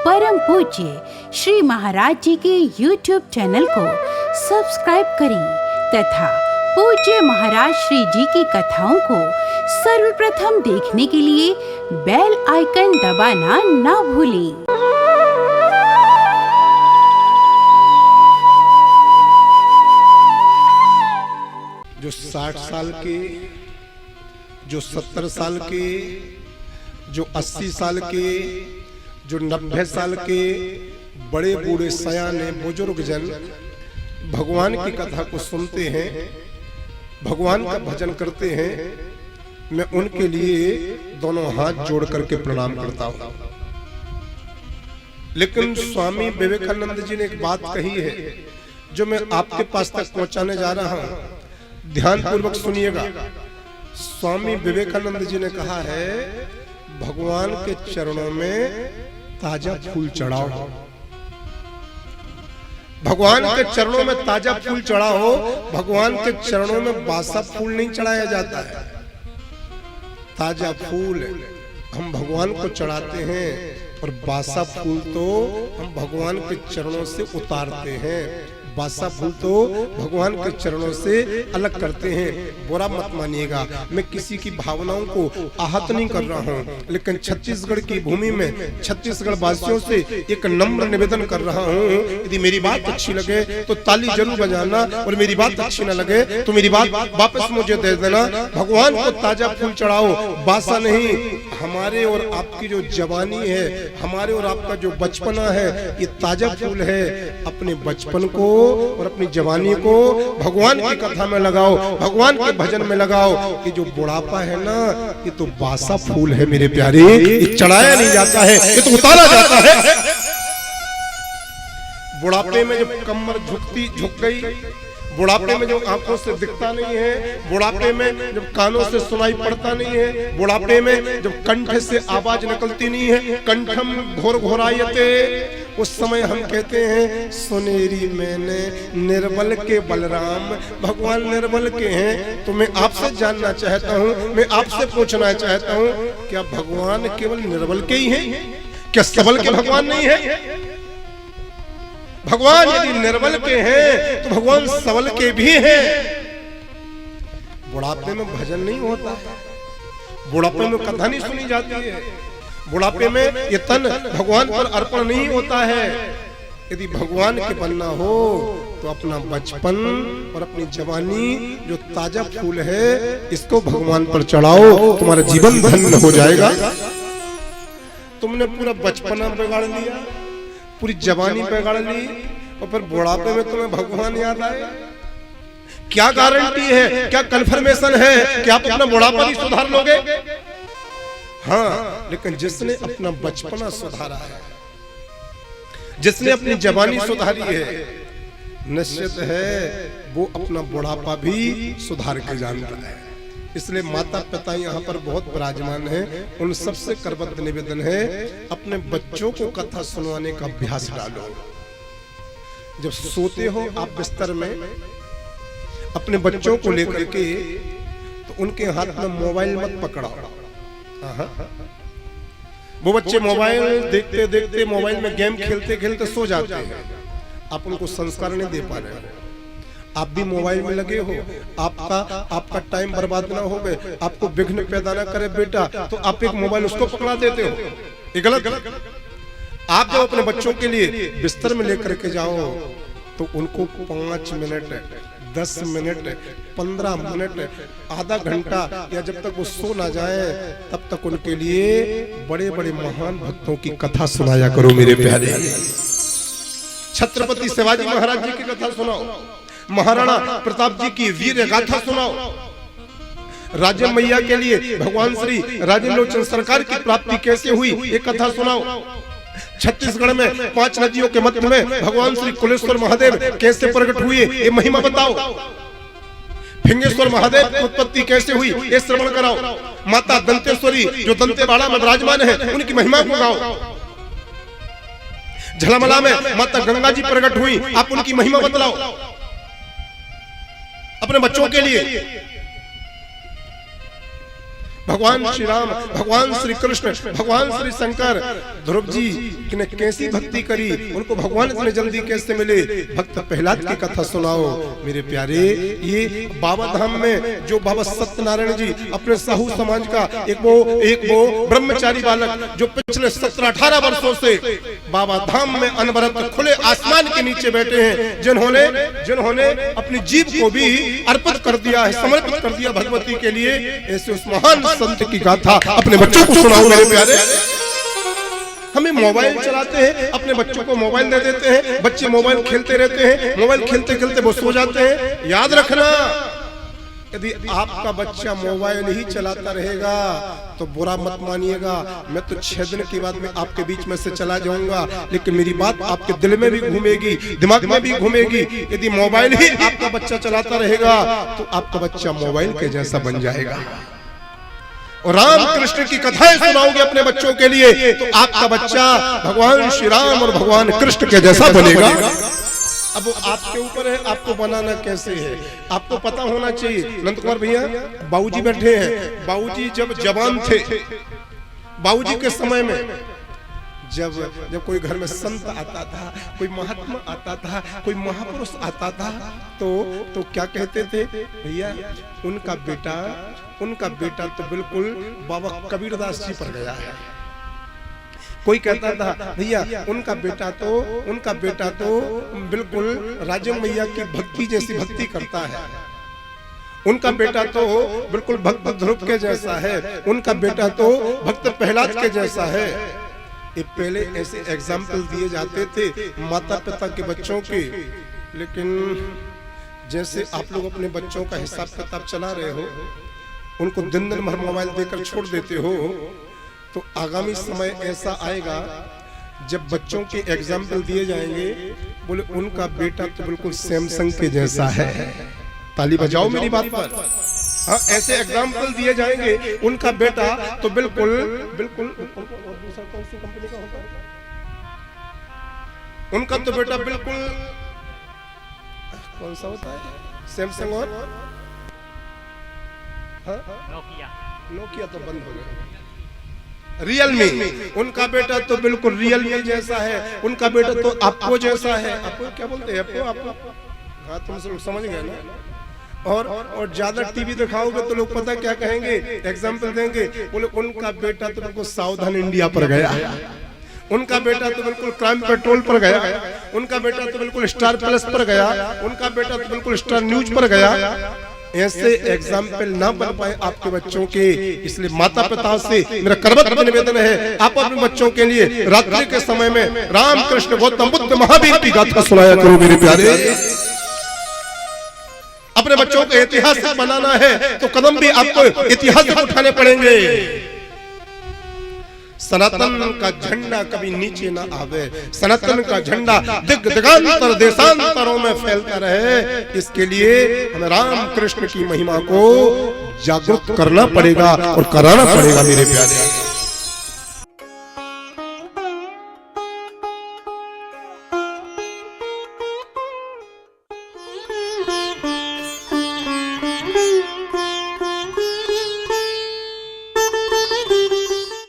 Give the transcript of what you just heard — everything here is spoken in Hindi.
परम पूज्य श्री महाराज जी के YouTube चैनल को सब्सक्राइब करें तथा पूज्य महाराज श्री जी की कथाओं को सर्वप्रथम देखने के लिए बेल आइकन दबाना ना भूलें। जो 60 साल के, जो 70 साल के, जो 80 साल के, जो 90 साल के बड़े बूढ़े सयाने बुजुर्ग जन भगवान की कथा को सुनते हैं, भगवान का भजन करते हैं, मैं उनके लिए दोनों हाथ जोड़ करके प्रणाम करता हूं। लेकिन स्वामी विवेकानंद जी ने एक बात कही है जो मैं आपके पास तक पहुंचाने जा रहा हूं, ध्यान पूर्वक सुनिएगा। स्वामी विवेकानंद जी ने कहा है, भगवान के चरणों में ताजा फूल चढ़ाओ। भगवान के चरणों में ताजा फूल चढ़ाओ। भगवान के चरणों में बासा फूल नहीं चढ़ाया जाता है। ताजा फूल हम भगवान को चढ़ाते हैं और बासा फूल तो हम भगवान के चरणों से उतारते हैं। बासा फूल तो भगवान के चरणों से अलग करते हैं। बुरा मत मानिएगा, मैं किसी की भावनाओं को आहत नहीं कर रहा हूं, लेकिन छत्तीसगढ़ की भूमि में छत्तीसगढ़ वासियों से एक नम्र निवेदन कर रहा हूं, यदि मेरी बात अच्छी लगे तो ताली जरूर बजाना, और मेरी बात अच्छी न लगे तो मेरी बात वापस मुझे दे देना। भगवान को ताजा फूल चढ़ाओ, बासा नहीं। हमारे और आपकी जो जवानी है, हमारे और आपका जो बचपना है, ये ताजा फूल है। अपने बचपन को और अपनी जवानी को भगवान की कथा में लगाओ, भगवान के भजन में लगाओ। ये जो बुढ़ापा है ना, ये तो बासा फूल है मेरे प्यारे, ये चढ़ाया नहीं जाता है, ये तो उतारा जाता है। बुढ़ापे में जब कमर झुक गई, बुढ़ापे में जब आंखों से दिखता नहीं है, बुढ़ापे में जब कानों से सुनाई पड़ता नहीं है, बुढ़ापे में जब कंठ से आवाज निकलती नहीं है, कंठम घोर घोरायते, उस समय हम कहते हैं, सुनेरी मैंने निर्बल के बलराम। भगवान निर्बल के हैं। तो मैं आपसे जानना चाहता हूं, मैं आपसे पूछना चाहता हूं, क्या भगवान केवल निर्बल के ही हैं? क्या सबल के भगवान नहीं है? भगवान यदि निर्बल के हैं तो भगवान सबल के भी हैं। बुढ़ापे में भजन नहीं होता है, बुढ़ापे में कथा नहीं सुनी जाती है, बुढ़ापे में ये तन भगवान पर अर्पण नहीं होता है। यदि भगवान के बनना हो तो अपना बचपन और अपनी जवानी जो ताजा फूल है, इसको भगवान पर चढ़ाओ, तुम्हारा जीवन धन्य हो जाएगा। तुमने पूरा बचपना बिगाड़ लिया, पूरी जवानी बिगाड़ ली, और फिर बुढ़ापे में तुम्हें भगवान याद आए। क्या गारंटी है, क्या कन्फर्मेशन है कि आप अपना बुढ़ापा नहीं सुधार लोगे? हाँ, लेकिन जिसने अपना बचपना सुधारा है, जिसने अपनी जवानी सुधारी है, निश्चित है वो अपना बुढ़ापा भी सुधार के जानता है। इसलिए माता पिता यहाँ पर बहुत विराजमान है, उन सबसे करबद्ध निवेदन है, अपने बच्चों को कथा सुनवाने का अभ्यास डालो। जब सोते हो आप बिस्तर में, अपने बच्चों को लेकर के, तो उनके हाथ में मोबाइल मत पकड़ाओ। वो बच्चे मोबाइल देखते देखते, मोबाइल में गेम खेलते खेलते सो जाते हैं। आप उनको संस्कार नहीं दे पा रहे हो। आप भी मोबाइल में लगे हो, आपका टाइम बर्बाद ना हो, आपको विघ्न पैदा ना करे बेटा, तो आप एक मोबाइल उसको पकड़ा देते हो। ये गलत। आप जब अपने बच्चों के लिए बिस्तर में लेकर के जाओ तो उनको 5 मिनट, 10 मिनट, 15 मिनट, आधा घंटा, या जब तक वो सो ना जाए तब तक उनके लिए बड़े बड़े महान भक्तों की कथा सुनाया करो मेरे प्यारे। छत्रपति शिवाजी महाराज जी की कथा सुनाओ, महाराणा प्रताप जी की वीर गाथा सुनाओ, राजा मैया के लिए भगवान श्री राजेंद्र लोचन सरकार की प्राप्ति कैसे हुई, ये कथा सुनाओ। छत्तीसगढ़ में 5 नदियों के मध्य में भगवान श्री कुलेश्वर महादेव कैसे प्रकट हुए, ये महिमा बताओ। फिंगेश्वर महादेव की उत्पत्ति कैसे हुई, ये श्रवण कराओ। माता दंतेश्वरी जो दंतेवाड़ा में विराजमान है, उनकी महिमा को गाओ। झलमला में माता गंगा जी प्रकट हुई, आप उनकी महिमा बतलाओ अपने बच्चों के लिए। भगवान श्री राम, भगवान श्री कृष्ण, भगवान श्री शंकर, ध्रुव जी ने कैसी भक्ति करी, उनको भगवान इतने जल्दी कैसे मिले। भक्त प्रहलाद की कथा सुनाओ मेरे प्यारे। ये बाबा धाम में जो बाबा सत्यनारायण जी अपने साहू समाज का एक वो ब्रह्मचारी बालक जो पिछले 17-18 वर्षों से बाबा धाम में अनवरत खुले आसमान के नीचे बैठे हैं, जिन्होंने अपनी जीव को भी अर्पित कर दिया है, समर्पित कर दिया भगवती के लिए। ऐसे उस महान संत की गाथा अपने बच्चों को सुनाओ मेरे प्यारे। हमें मोबाइल चलाते हैं, अपने बच्चों को मोबाइल दे देते हैं, बच्चे मोबाइल खेलते रहते हैं, मोबाइल खेलते खेलते वो सो जाते हैं। याद रखना, यदि आपका बच्चा मोबाइल ही चलाता रहेगा तो बुरा मत मानिएगा, मैं तो 6 दिन के बाद में आपके बीच में से चला जाऊंगा, लेकिन मेरी बात आपके दिल में भी घूमेगी, दिमाग में भी घूमेगी। यदि मोबाइल ही आपका बच्चा चलाता रहेगा तो आपका बच्चा मोबाइल के जैसा बन जाएगा। और राम कृष्ण की कथाएं सुनाओगे अपने बच्चों के लिए तो आपका बच्चा भगवान श्री राम और भगवान कृष्ण के जैसा बनेगा। अब वो आपके ऊपर है, आपको बनाना कैसे है आपको पता होना चाहिए। नंद कुमार भैया बाबूजी बैठे हैं, बाबूजी जब जवान थे, बाबूजी के समय में जब कोई घर में संत आता था, कोई महात्मा आता था, कोई महापुरुष आता था तो क्या कहते थे, भैया उनका बेटा तो बिल्कुल बाबा कबीरदास जी पर गया है। कोई कहता था भैया उनका बेटा तो बिल्कुल राजम मैया की भक्ति जैसी भक्ति करता है, उनका बेटा तो बिल्कुल भक्त ध्रुव के जैसा है, उनका बेटा तो भक्त प्रहलाद के जैसा है। ये पहले ऐसे एग्जाम्पल दिए जाते थे माता पिता के बच्चों के, लेकिन जैसे आप लोग अपने बच्चों का हिसाब किताब चला रहे हो, उनको दिन भर मोबाइल देकर छोड़ देते हो, तो आगामी समय ऐसा आएगा जब बच्चों के एग्जाम्पल दिए जाएंगे, बोले उनका बेटा तो बिल्कुल सैमसंग के जैसा है। ताली बजाओ मेरी बात पर। हाँ, ऐसे एग्जाम्पल दिए जाएंगे, उनका बेटा तो बिल्कुल और दूसरा कौन सी कंपनी का होता है, उनका तो बेटा बिल्कुल कौन सा होता है, सैमसंग और नोकिया तो बंद हो गया, रियलमी, उनका बेटा तो बिल्कुल रियलमी जैसा है, उनका बेटा तो आपको जैसा है। आपको क्या बोलते हैं, आपको हाँ तुम समझ गए ना। और ज्यादा टीवी दिखाओगे तो लोग पता क्या कहेंगे, एग्जाम्पल देंगे, बोले उनका बेटा तो बिल्कुल सावधान इंडिया पर गया, उनका बेटा तो बिल्कुल क्राइम पेट्रोल पर गया, उनका बेटा तो बिल्कुल स्टार प्लस पर गया, उनका बेटा तो बिल्कुल स्टार न्यूज पर गया। ऐसे एग्जाम्पल ना बन पाए आपके बच्चों के, इसलिए माता पिता से मेरा करबद्ध निवेदन है, आप अपने बच्चों के लिए रात्रि के समय में राम कृष्ण गौतम बुद्ध महावीर की गाथा सुनाया करो मेरे प्यारे। अपने बच्चों को ऐतिहासिक बनाना है तो कदम भी आपको ऐतिहासिक उठाने पड़ेंगे। सनातन का झंडा कभी नीचे ना आवे, सनातन का झंडा दिगांतर देशांतरों में फैलता रहे, इसके लिए हमें राम कृष्ण की महिमा को जागरूक करना पड़ेगा और कराना पड़ेगा मेरे प्यारे।